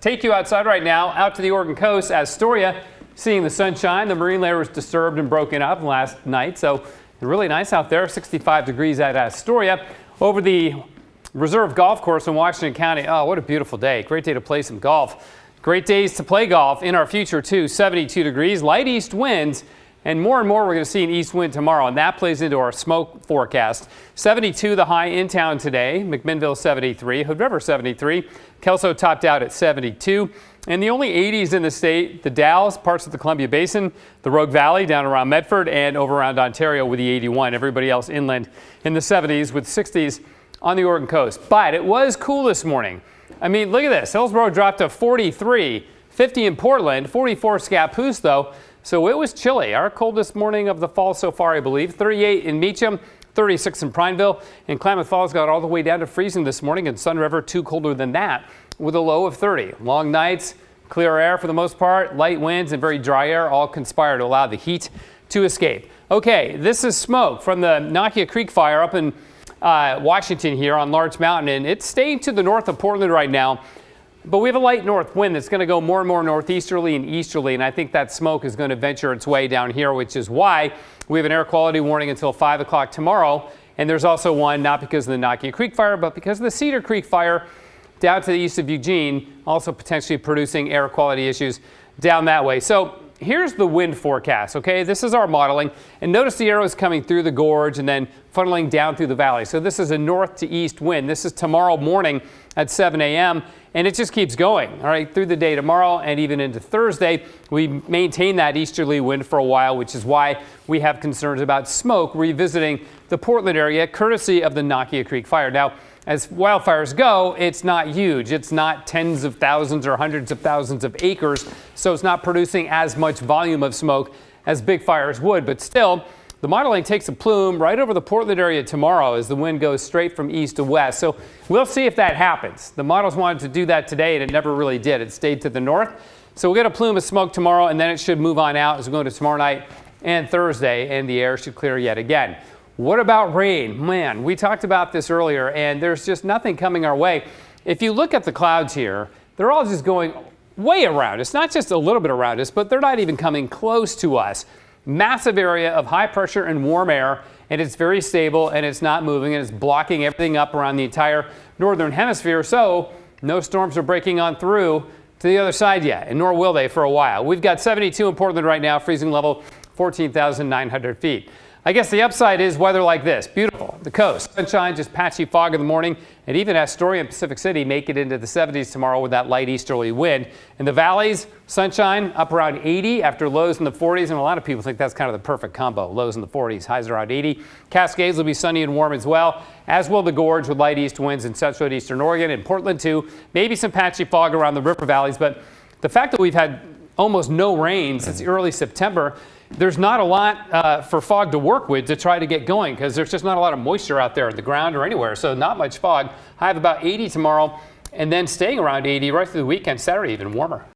Take you outside right now, out to the Oregon coast, Astoria, seeing the sunshine. The marine layer was disturbed and broken up last night, so really nice out there. 65 degrees at Astoria. Over the Reserve Golf Course in Washington County. Oh, what a beautiful day. Great day to play some golf. Great days to play golf in our future, too. 72 degrees, light east winds. And more we're going to see an east wind tomorrow, and that plays into our smoke forecast. 72 the high in town today. McMinnville 73, Hood River 73. Kelso topped out at 72. And the only 80s in the state, the Dalles, parts of the Columbia Basin, the Rogue Valley down around Medford, and over around Ontario with the 81. Everybody else inland in the 70s with 60s on the Oregon coast. But it was cool this morning. I mean, look at this. Hillsborough dropped to 43, 50 in Portland, 44 Scappoose, though. So it was chilly. Our coldest morning of the fall so far, I believe. 38 in Meacham, 36 in Prineville, and Klamath Falls got all the way down to freezing this morning, and Sun River too colder than that with a low of 30. Long nights, clear air for the most part, light winds and very dry air all conspire to allow the heat to escape. Okay, this is smoke from the Nakia Creek fire up in Washington here on Larch Mountain, and it's staying to the north of Portland right now. But we have a light north wind that's going to go more and more northeasterly and easterly, and I think that smoke is going to venture its way down here, which is why we have an air quality warning until 5 o'clock tomorrow. And there's also one, not because of the Nakia Creek fire, but because of the Cedar Creek fire down to the east of Eugene, also potentially producing air quality issues down that way. So here's the wind forecast, okay? This is our modeling, and notice the arrows coming through the gorge and then funneling down through the valley. So this is a north to east wind. This is tomorrow morning at 7 a.m., and it just keeps going, all right, through the day tomorrow and even into Thursday. We maintain that easterly wind for a while, which is why we have concerns about smoke revisiting the Portland area, courtesy of the Nakia Creek fire. Now, as wildfires go, it's not huge. It's not tens of thousands or hundreds of thousands of acres, so it's not producing as much volume of smoke as big fires would. But still, the modeling takes a plume right over the Portland area tomorrow as the wind goes straight from east to west. So we'll see if that happens. The models wanted to do that today, and it never really did. It stayed to the north. So we'll get a plume of smoke tomorrow, and then it should move on out as we go to tomorrow night and Thursday, and the air should clear yet again. What about rain? Man, we talked about this earlier, and there's just nothing coming our way. If you look at the clouds here, they're all just going way around us. Not just a little bit around us, but they're not even coming close to us. Massive area of high pressure and warm air, and it's very stable, and it's not moving, and it's blocking everything up around the entire northern hemisphere. So no storms are breaking on through to the other side yet, and nor will they for a while. We've got 72 in Portland right now, freezing level 14,900 feet. I guess the upside is weather like this. Beautiful. The coast, sunshine, just patchy fog in the morning, and even Astoria and Pacific City make it into the 70s tomorrow with that light easterly wind. In the valleys, sunshine up around 80 after lows in the 40s, and a lot of people think that's kind of the perfect combo. Lows in the 40s, highs around 80. Cascades will be sunny and warm as well, as will the gorge with light east winds in central and eastern Oregon and Portland too. Maybe some patchy fog around the river valleys, but the fact that we've had almost no rain since early September, there's not a lot for fog to work with to try to get going because there's just not a lot of moisture out there at the ground or anywhere. So not much fog. High of about 80 tomorrow and then staying around 80 right through the weekend, Saturday even warmer.